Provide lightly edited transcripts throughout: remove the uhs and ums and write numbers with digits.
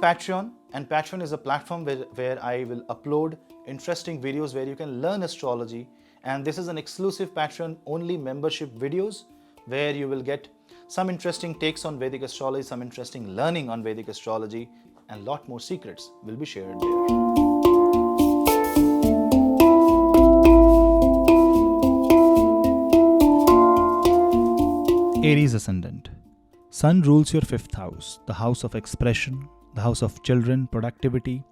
Patreon, and Patreon is a platform where I will upload interesting videos where you can learn astrology. And this is an exclusive Patreon only membership videos where you will get some interesting takes on Vedic astrology, some interesting learning on Vedic astrology, and a lot more secrets will be shared there. Aries Ascendant. Sun rules your 5th house, the house of expression, the house of children, productivity,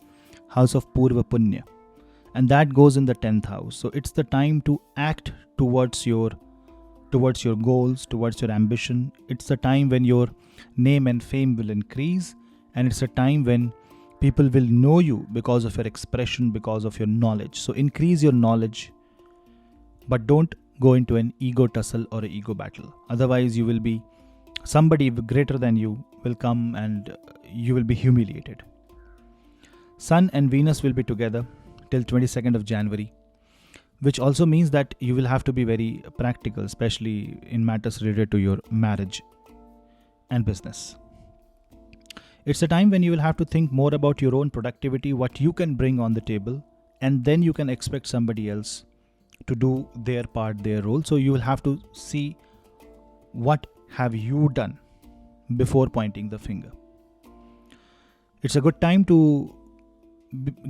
house of Purva Punya. And that goes in the 10th house. So it's the time to act towards your goals, towards your ambition. It's the time when your name and fame will increase. And it's a time when people will know you because of your expression, because of your knowledge. So increase your knowledge, but don't go into an ego tussle or an ego battle. Otherwise, you will be somebody greater than you will come and you will be humiliated. Sun and Venus will be together till 22nd of January, which also means that you will have to be very practical, especially in matters related to your marriage and business. It's a time when you will have to think more about your own productivity, what you can bring on the table, and then you can expect somebody else to do their part, their role. So you will have to see what have you done before pointing the finger. It's a good time to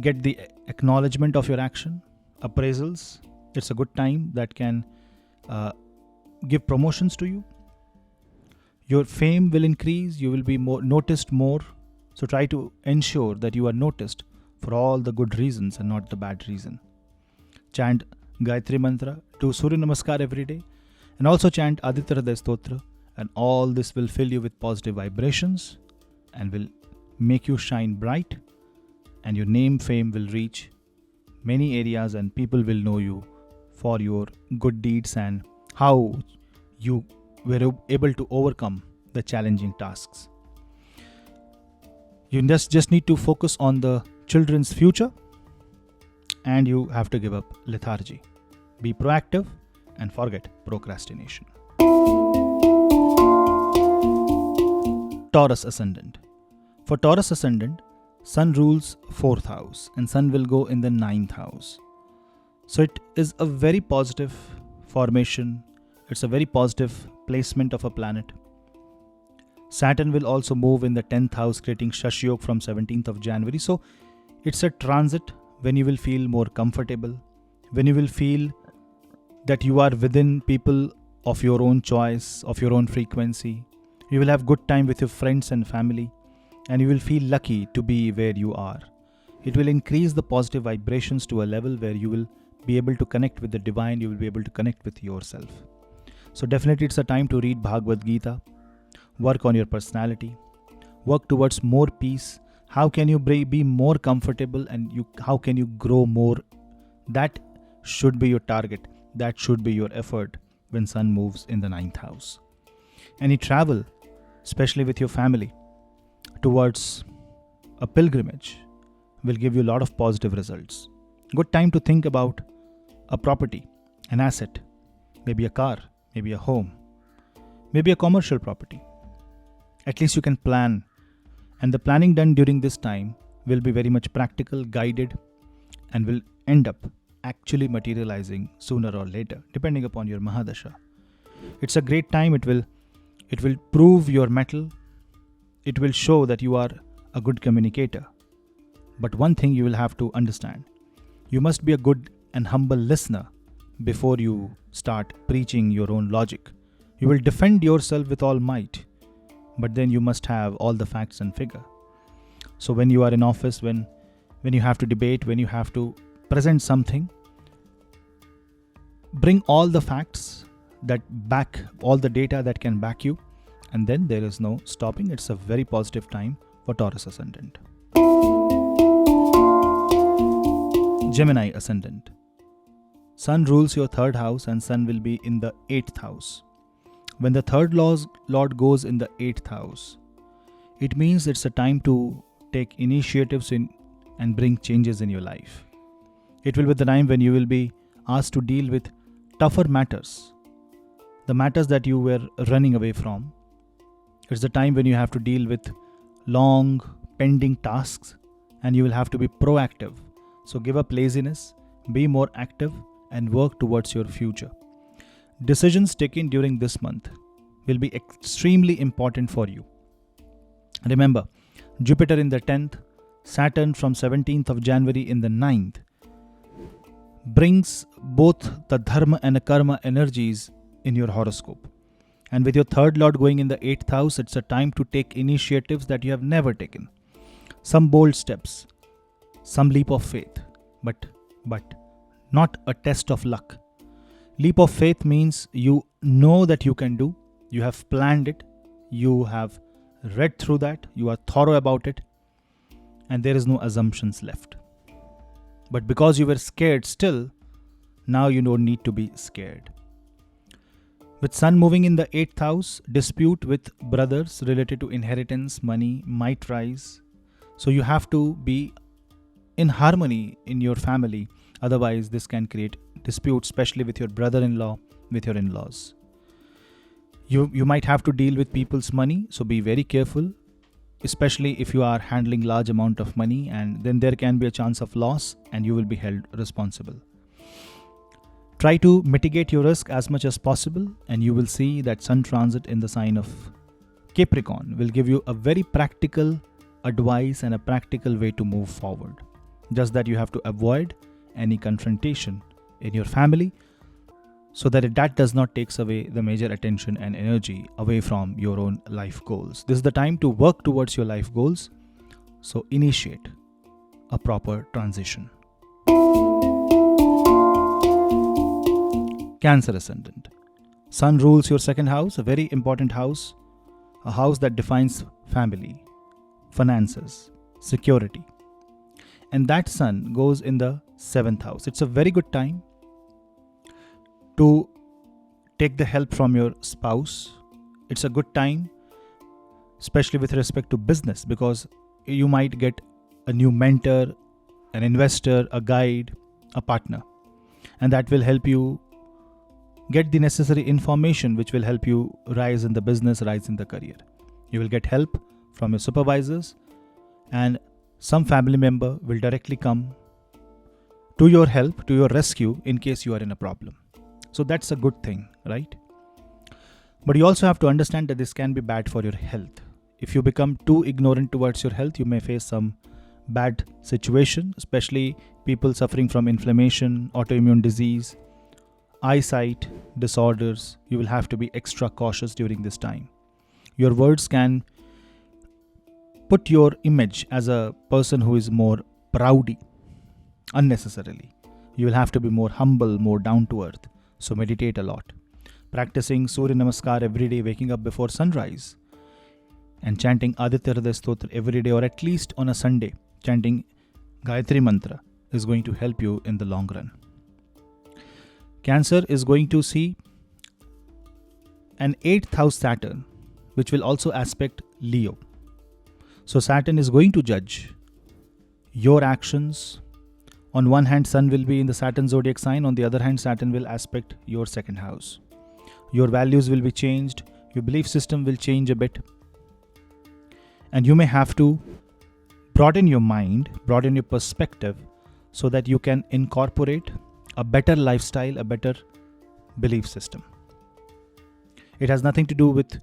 get the acknowledgement of your action, appraisals. It's a good time that can give promotions to you. Your fame will increase, you will be noticed more. So try to ensure that you are noticed for all the good reasons and not the bad reason. Chant Gayatri Mantra, do Surya Namaskar every day, and also chant Aditya Hriday Stotra, and all this will fill you with positive vibrations and will make you shine bright, and your name, fame will reach many areas and people will know you for your good deeds and how you were able to overcome the challenging tasks. You just need to focus on the children's future, and you have to give up lethargy. Be proactive and forget procrastination. Taurus Ascendant. For Taurus Ascendant, Sun rules 4th house and Sun will go in the 9th house. So it is a very positive formation. It's a very positive placement of a planet. Saturn will also move in the 10th house, creating Shashi Yoga from 17th of January. So it's a transit when you will feel more comfortable, when you will feel that you are within people of your own choice, of your own frequency. You will have good time with your friends and family, and you will feel lucky to be where you are. It will increase the positive vibrations to a level where you will be able to connect with the divine, you will be able to connect with yourself. So definitely it's a time to read Bhagavad Gita, work on your personality, work towards more peace. How can you be more comfortable, and how can you grow more? That should be your target. That should be your effort when Sun moves in the 9th house. Any travel, especially with your family, towards a pilgrimage will give you a lot of positive results. Good time to think about a property, an asset, maybe a car, maybe a home, maybe a commercial property. At least you can plan, and the planning done during this time will be very much practical, guided, and will end up actually materializing sooner or later, depending upon your Mahadasha. It's a great time. It will prove your mettle. It will show that you are a good communicator. But one thing you will have to understand, you must be a good and humble listener before you start preaching your own logic. You will defend yourself with all might, but then you must have all the facts and figure. So when you are in office, when you have to debate, when you have to present something, bring all the facts that back, all the data that can back you, and then there is no stopping. It's a very positive time for Taurus Ascendant. Gemini Ascendant. Sun rules your 3rd house and Sun will be in the 8th house. When the 3rd Lord goes in the 8th house, it means it's a time to take initiatives in and bring changes in your life. It will be the time when you will be asked to deal with tougher matters, the matters that you were running away from. It's the time when you have to deal with long pending tasks, and you will have to be proactive. So give up laziness, be more active, and work towards your future. Decisions taken during this month will be extremely important for you. Remember, Jupiter in the 10th, Saturn from 17th of January in the 9th brings both the dharma and karma energies in your horoscope. And with your third lord going in the 8th house, it's a time to take initiatives that you have never taken. Some bold steps, some leap of faith, but not a test of luck. Leap of faith means you know that you can do, you have planned it, you have read through that, you are thorough about it, and there is no assumptions left. But because you were scared still, now you don't need to be scared. With Sun moving in the 8th house, dispute with brothers related to inheritance, money might rise. So you have to be in harmony in your family. Otherwise, this can create disputes, especially with your brother-in-law, with your in-laws. You might have to deal with people's money, so be very careful, especially if you are handling large amount of money, and then there can be a chance of loss and you will be held responsible. Try to mitigate your risk as much as possible, and you will see that Sun transit in the sign of Capricorn will give you a very practical advice and a practical way to move forward. Just that you have to avoid any confrontation in your family, so that does not take away the major attention and energy away from your own life goals. This is the time to work towards your life goals, so initiate a proper transition. Cancer Ascendant. Sun rules your second house, a very important house, a house that defines family, finances, security. And that Sun goes in the 7th house. It's a very good time to take the help from your spouse. It's a good time, especially with respect to business, because you might get a new mentor, an investor, a guide, a partner, and that will help you get the necessary information which will help you rise in the business, rise in the career. You will get help from your supervisors, and some family member will directly come to your help, to your rescue in case you are in a problem. So that's a good thing, right? But you also have to understand that this can be bad for your health. If you become too ignorant towards your health, you may face some bad situation, especially people suffering from inflammation, autoimmune disease, eyesight disorders. You will have to be extra cautious during this time. Your words can put your image as a person who is more proudy unnecessarily. You will have to be more humble, more down to earth. So meditate a lot. Practicing Surya Namaskar every day, waking up before sunrise, and chanting Aditya Hriday Stotra every day, or at least on a Sunday, chanting Gayatri Mantra is going to help you in the long run. Cancer is going to see an 8th house Saturn, which will also aspect Leo. So Saturn is going to judge your actions. On one hand, Sun will be in the Saturn zodiac sign. On the other hand, Saturn will aspect your second house. Your values will be changed. Your belief system will change a bit. And you may have to broaden your mind, broaden your perspective, so that you can incorporate a better lifestyle, a better belief system. It has nothing to do with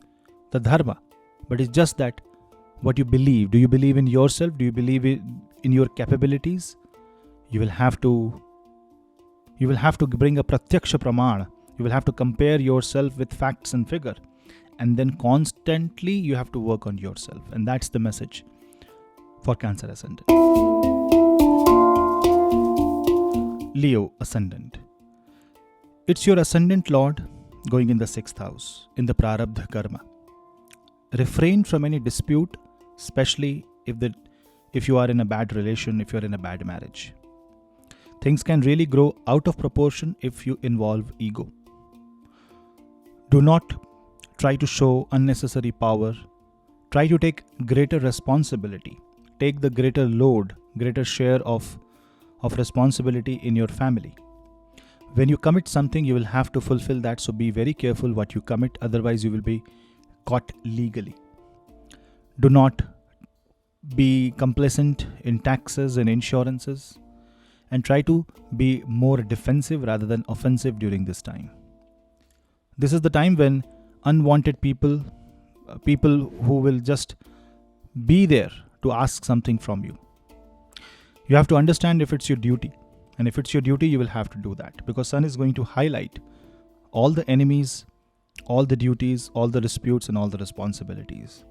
the dharma, but it's just that what you believe. Do you believe in yourself? Do you believe in your capabilities? You will have to bring a pratyaksha pramana. You will have to compare yourself with facts and figure, and then constantly you have to work on yourself. And that's the message for Cancer Ascendant. Leo Ascendant. It's your Ascendant Lord going in the 6th house, in the Prarabdha Karma. Refrain from any dispute, especially if you are in a bad relation, if you are in a bad marriage. Things can really grow out of proportion if you involve ego. Do not try to show unnecessary power. Try to take greater responsibility. Take the greater load, greater share of responsibility in your family. When you commit something, you will have to fulfill that. So be very careful what you commit. Otherwise, you will be caught legally. Do not be complacent in taxes and insurances, and try to be more defensive rather than offensive during this time. This is the time when unwanted people who will just be there to ask something from you. You have to understand if it's your duty. And if it's your duty, you will have to do that, because Sun is going to highlight all the enemies, all the duties, all the disputes, and all the responsibilities.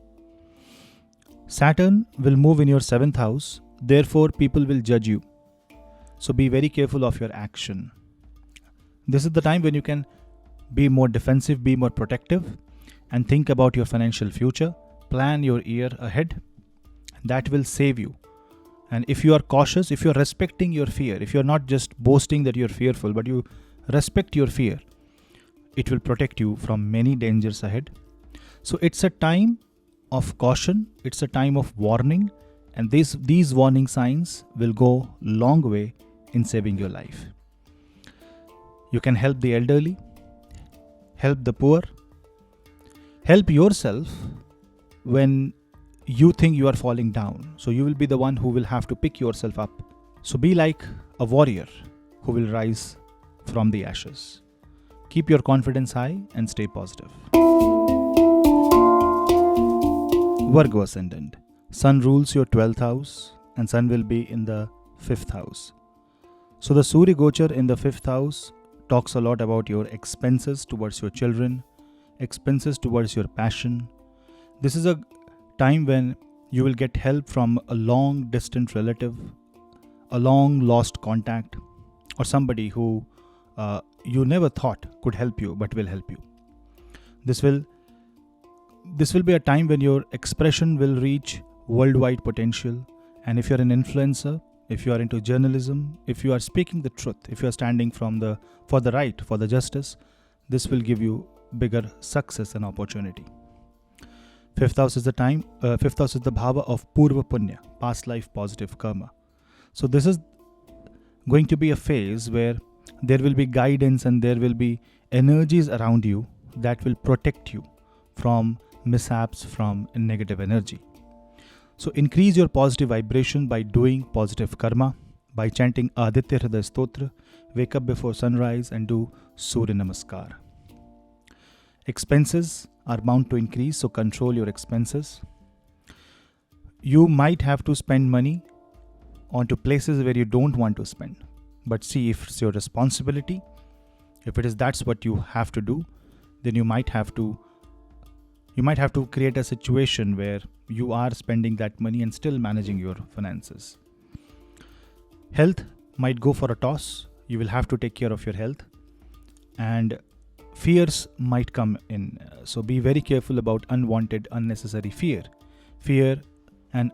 Saturn will move in your 7th house. Therefore, people will judge you. So be very careful of your action. This is the time when you can be more defensive, be more protective, and think about your financial future. Plan your year ahead. That will save you. And if you are cautious, if you are respecting your fear, if you are not just boasting that you are fearful, but you respect your fear, it will protect you from many dangers ahead. So it's a time of caution, it's a time of warning, and these warning signs will go long way in saving your life. You can help the elderly, help the poor, help yourself when you think you are falling down. So you will be the one who will have to pick yourself up. So be like a warrior who will rise from the ashes. Keep your confidence high and stay positive. Virgo Ascendant. Sun rules your 12th house and Sun will be in the 5th house. So the Surya Gochar in the 5th house talks a lot about your expenses towards your children, expenses towards your passion. This is a time when you will get help from a long distant relative, a long lost contact, or somebody who you never thought could help you but will help you. This will be a time when your expression will reach worldwide potential, and if you're an influencer, if you are into journalism, if you are speaking the truth, if you are standing for the right, for the justice, this will give you bigger success and opportunity. 5th house is the bhava of Purva Punya, past life positive karma. So this is going to be a phase where there will be guidance and there will be energies around you that will protect you from mishaps, from negative energy. So increase your positive vibration by doing positive karma, by chanting Aditya Hriday Stotra, wake up before sunrise and do Surya Namaskar. Expenses are bound to increase, so control your expenses. You might have to spend money onto places where you don't want to spend, but see if it's your responsibility. If that's what you have to do, then you might have to create a situation where you are spending that money and still managing your finances. Health might go for a toss. You will have to take care of your health, and fears might come in. So be very careful about unwanted, unnecessary fear and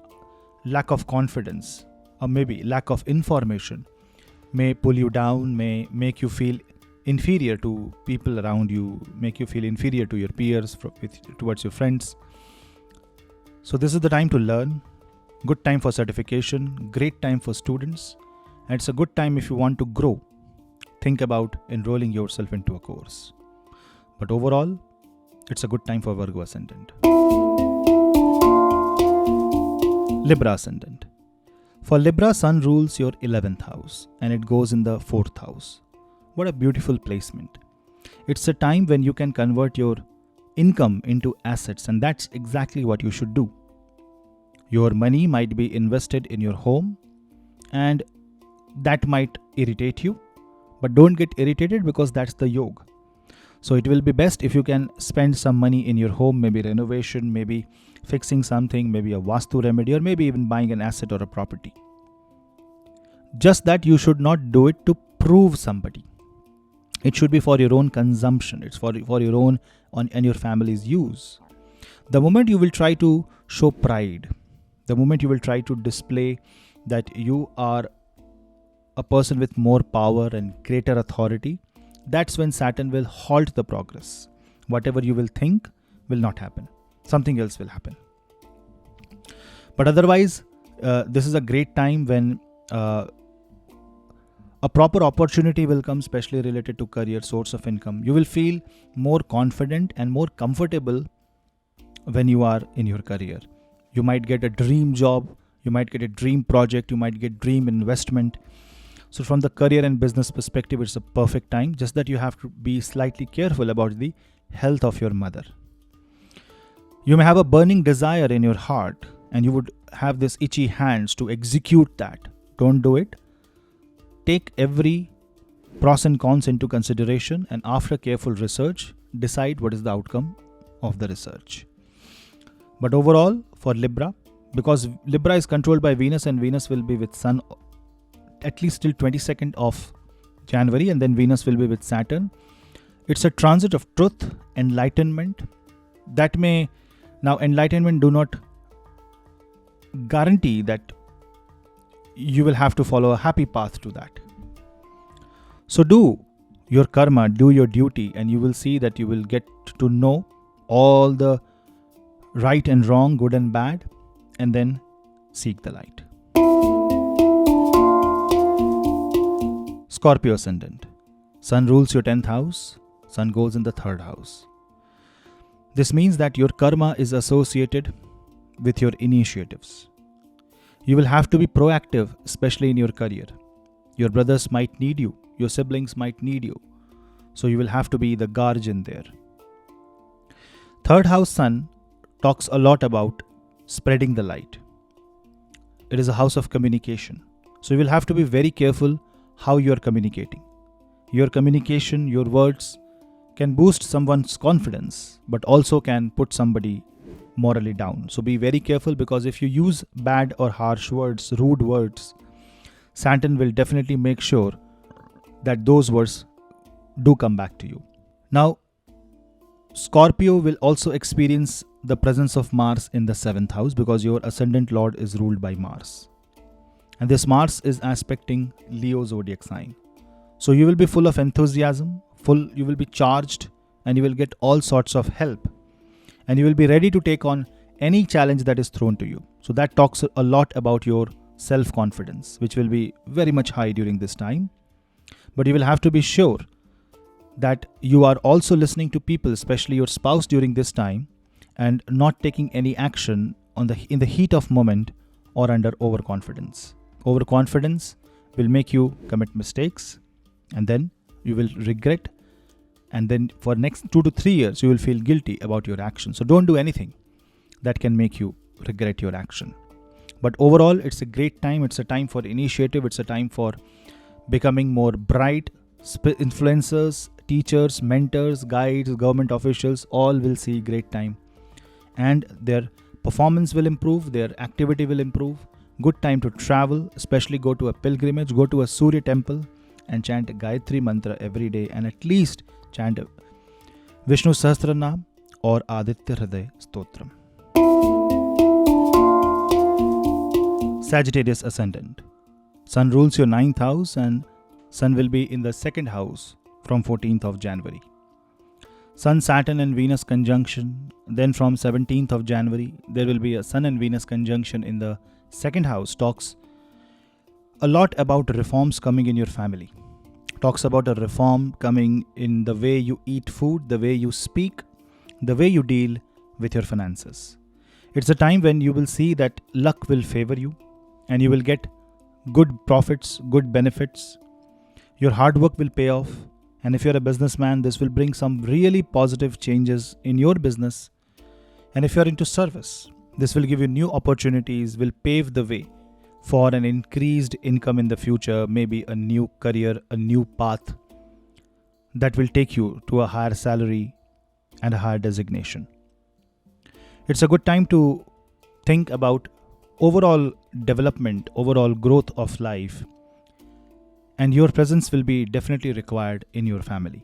lack of confidence, or maybe lack of information may pull you down, may make you feel inferior to people around you, make you feel inferior to your peers, towards your friends. So this is the time to learn, good time for certification, great time for students, and it's a good time if you want to grow. Think about enrolling yourself into a course. But overall, it's a good time for Virgo Ascendant. Libra Ascendant. For Libra, Sun rules your 11th house and it goes in the 4th house. What a beautiful placement. It's a time when you can convert your income into assets, and that's exactly what you should do. Your money might be invested in your home, and that might irritate you, but don't get irritated because that's the yoga. So it will be best if you can spend some money in your home, maybe renovation, maybe fixing something, maybe a vastu remedy, or maybe even buying an asset or a property. Just that you should not do it to prove somebody. It should be for your own consumption. It's for your own and your family's use. The moment you will try to show pride, the moment you will try to display that you are a person with more power and greater authority, that's when Saturn will halt the progress. Whatever you will think will not happen. Something else will happen. But otherwise, this is a great time when a proper opportunity will come, especially related to career, source of income. You will feel more confident and more comfortable when you are in your career. You might get a dream job, you might get a dream project, you might get dream investment. So from the career and business perspective, it's a perfect time, just that you have to be slightly careful about the health of your mother. You may have a burning desire in your heart and you would have this itchy hands to execute that. Don't do it. Take every pros and cons into consideration, and after careful research, decide what is the outcome of the research. But overall, for Libra, because Libra is controlled by Venus and Venus will be with Sun at least till 22nd of January, and then Venus will be with Saturn. It's a transit of truth, enlightenment. That may, now enlightenment do not guarantee that you will have to follow a happy path to that. So do your karma, do your duty, and you will see that you will get to know all the right and wrong, good and bad, and then seek the light. Scorpio Ascendant. Sun rules your 10th house, Sun goes in the 3rd house. This means that your karma is associated with your initiatives. You will have to be proactive, especially in your career. Your brothers might need you, your siblings might need you. So you will have to be the guardian there. 3rd house Sun talks a lot about spreading the light. It is a house of communication. So you will have to be very careful how you are communicating. Your communication, your words can boost someone's confidence, but also can put somebody morally down. So be very careful, because if you use bad or harsh words, rude words, Saturn will definitely make sure that those words do come back to you. Now, Scorpio will also experience the presence of Mars in the 7th house, because your ascendant lord is ruled by Mars. And this Mars is aspecting Leo zodiac sign. So you will be full of enthusiasm, you will be charged, and you will get all sorts of help. And you will be ready to take on any challenge that is thrown to you. So that talks a lot about your self-confidence, which will be very much high during this time. But you will have to be sure that you are also listening to people, especially your spouse, during this time, and not taking any action in the heat of moment or under overconfidence. Overconfidence will make you commit mistakes, and then you will regret, and then for next 2 to 3 years you will feel guilty about your action. So don't do anything that can make you regret your action. But overall, it's a great time. It's a time for initiative. It's a time for becoming more bright. Influencers, teachers, mentors, guides, government officials, all will see great time, and their performance will improve, their activity will improve. Good time to travel, especially go to a pilgrimage, go to a Surya temple and chant Gayatri mantra every day, and at least chant Vishnu Sahasranam or Aditya Hriday Stotram. Sagittarius Ascendant. Sun rules your 9th house, and Sun will be in the 2nd house from 14th of January. Sun, Saturn and Venus conjunction. Then from 17th of January, there will be a Sun and Venus conjunction in the 2nd house. Talks a lot about reforms coming in your family. Talks about a reform coming in the way you eat food, the way you speak, the way you deal with your finances. It's a time when you will see that luck will favor you, and you will get good profits, good benefits. Your hard work will pay off. And if you're a businessman, this will bring some really positive changes in your business. And if you're into service, this will give you new opportunities, will pave the way for an increased income in the future, maybe a new career, a new path that will take you to a higher salary and a higher designation. It's a good time to think about overall development, overall growth of life, and your presence will be definitely required in your family.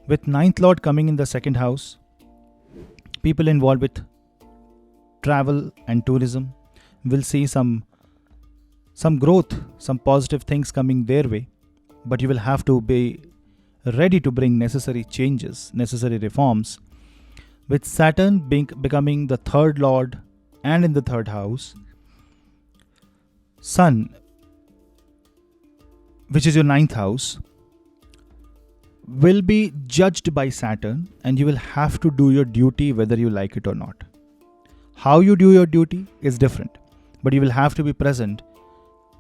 With 9th Lord coming in the 2nd house, people involved with travel and tourism will see some growth, some positive things coming their way, but you will have to be ready to bring necessary changes, necessary reforms. With Saturn becoming the 3rd Lord and in the 3rd house, Sun, which is your 9th house, will be judged by Saturn, and you will have to do your duty whether you like it or not. How you do your duty is different, but you will have to be present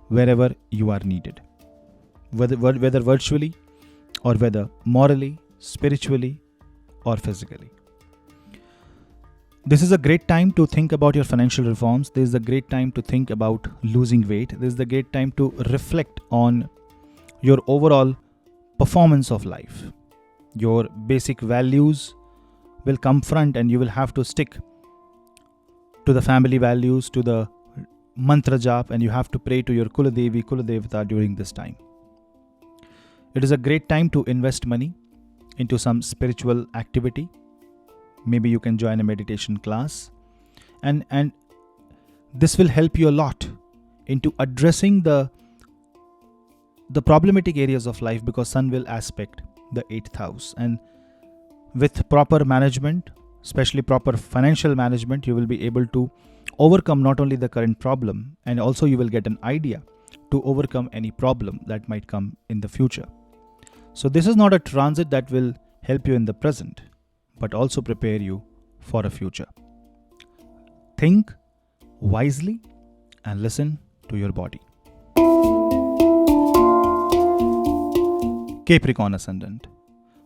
wherever you are needed, whether virtually or whether morally, spiritually or physically. This is a great time to think about your financial reforms. This is a great time to think about losing weight. This is a great time to reflect on your overall performance of life. Your basic values will come front, and you will have to stick to the family values, to the mantra jap, and you have to pray to your Kuladevi, Kuladevata during this time. It is a great time to invest money into some spiritual activity. Maybe you can join a meditation class, and this will help you a lot into addressing the problematic areas of life, because Sun will aspect the 8th house, and with proper management, especially proper financial management, you will be able to overcome not only the current problem, and also you will get an idea to overcome any problem that might come in the future. So this is not a transit that will help you in the present, but also prepare you for a future. Think wisely and listen to your body. Capricorn Ascendant.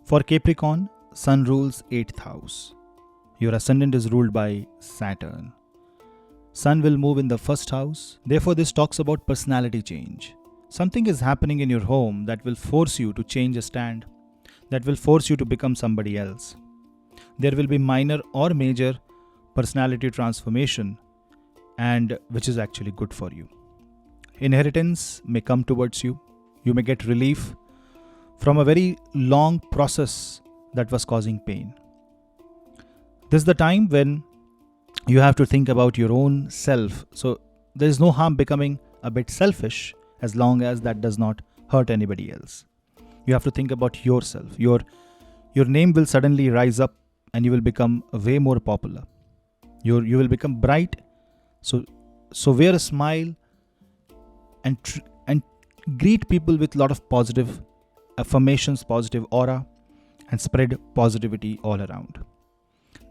For Capricorn, Sun rules 8th house. Your ascendant is ruled by Saturn. Sun will move in the 1st house. Therefore, this talks about personality change. Something is happening in your home that will force you to change a stand, that will force you to become somebody else. There will be minor or major personality transformation, and which is actually good for you. Inheritance may come towards you. You may get relief from a very long process that was causing pain. This is the time when you have to think about your own self. So there is no harm becoming a bit selfish, as long as that does not hurt anybody else. You have to think about yourself. Your name will suddenly rise up, and you will become way more popular. You will become bright. So wear a smile and greet people with a lot of positive affirmations, positive aura, and spread positivity all around.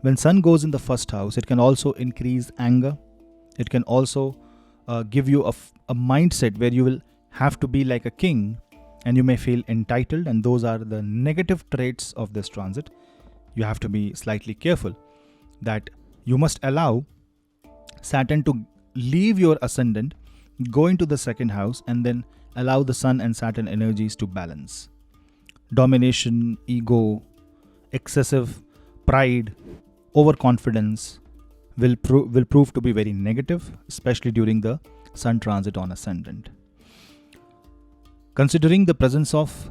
When Sun goes in the 1st house, it can also increase anger. It can also give you a mindset where you will have to be like a king, and you may feel entitled, and those are the negative traits of this transit. You have to be slightly careful that you must allow Saturn to leave your ascendant, go into the 2nd house, and then allow the Sun and Saturn energies to balance. Domination, ego, excessive pride, overconfidence will prove to be very negative, especially during the Sun transit on ascendant. Considering the presence of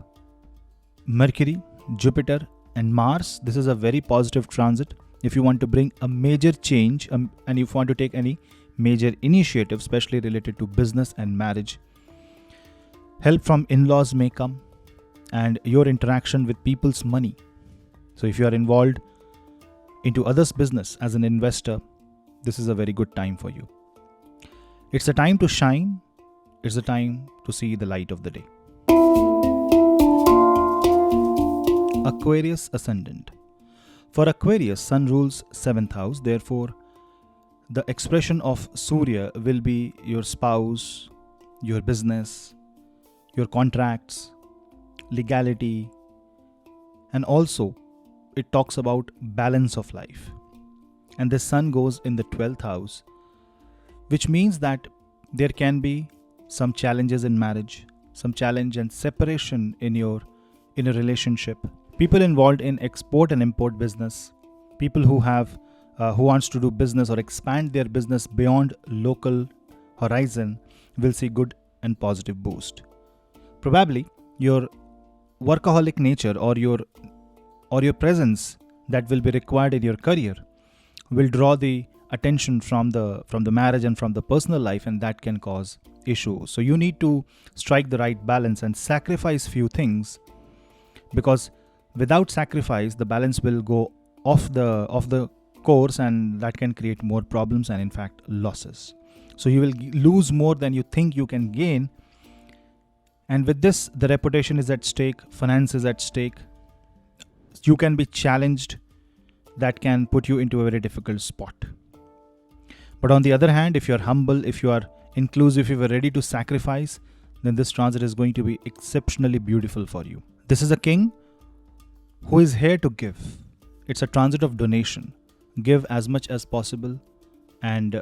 Mercury, Jupiter and Mars, this is a very positive transit. If you want to bring a major change and if you want to take any major initiative, especially related to business and marriage, help from in-laws may come, and your interaction with people's money. So if you are involved into others' business as an investor, this is a very good time for you. It's a time to shine. It's a time to see the light of the day. Aquarius Ascendant. For Aquarius, Sun rules 7th house. Therefore, the expression of Surya will be your spouse, your business, your contracts, legality, and also it talks about balance of life. And the Sun goes in the 12th house, which means that there can be some challenges in marriage, some challenge and separation in a relationship. People involved in export and import business, people who wants to do business or expand their business beyond local horizon will see good and positive boost. Probably your workaholic nature or your presence that will be required in your career will draw the attention from the marriage and from the personal life, and that can cause issues. So you need to strike the right balance and sacrifice few things, because without sacrifice the balance will go off the course, and that can create more problems and in fact losses. So you will lose more than you think you can gain, and with this the reputation is at stake, finance is at stake. You can be challenged. That can put you into a very difficult spot. But on the other hand, if you are humble, if you are inclusive, if you are ready to sacrifice, then this transit is going to be exceptionally beautiful for you. This is a king who is here to give. It's a transit of donation. Give as much as possible and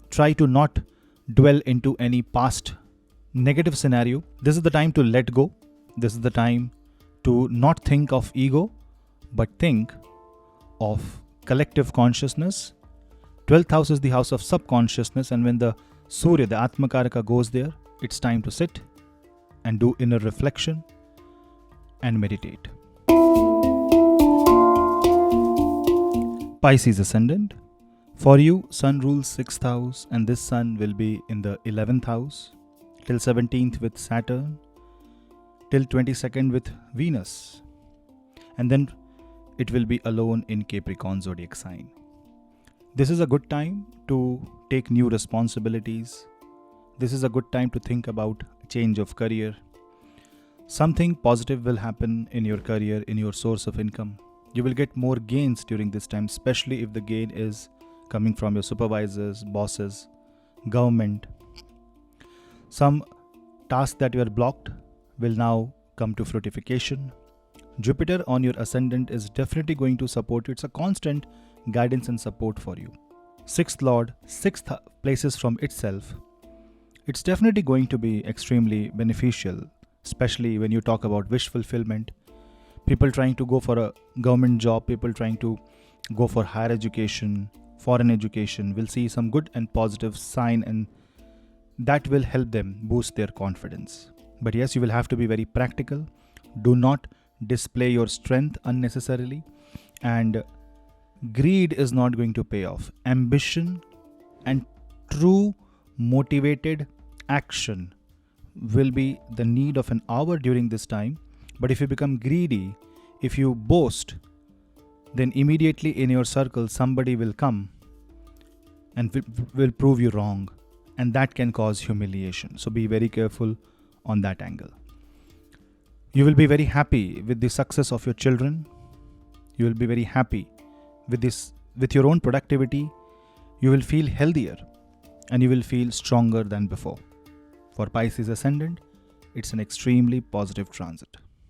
try to not dwell into any past negative scenario. This is the time to let go. This is the time to not think of ego, but think of collective consciousness. 12th house is the house of subconsciousness, and when the Surya, the Atmakaraka, goes there, it's time to sit and do inner reflection and meditate. Pisces Ascendant. For you, Sun rules 6th house, and this Sun will be in the 11th house till 17th with Saturn, till 22nd with Venus, and then it will be alone in Capricorn zodiac sign. This is a good time to take new responsibilities. This is a good time to think about change of career. Something positive will happen in your career, in your source of income. You will get more gains during this time, especially if the gain is coming from your supervisors, bosses, government. Some tasks that were blocked will now come to fructification. Jupiter on your ascendant is definitely going to support you. It's a constant guidance and support for you. 6th Lord, 6th places from itself. It's definitely going to be extremely beneficial, especially when you talk about wish fulfillment. People trying to go for a government job, people trying to go for higher education, foreign education, will see some good and positive sign, and that will help them boost their confidence. But yes, you will have to be very practical. Do not display your strength unnecessarily, and greed is not going to pay off. Ambition and true motivated action will be the need of an hour during this time. But if you become greedy, if you boast, then immediately in your circle somebody will come and will prove you wrong, and that can cause humiliation. So be very careful on that angle. You will be very happy with the success of your children. You will be very happy with your own productivity. You will feel healthier and you will feel stronger than before. For Pisces Ascendant, it's an extremely positive transit.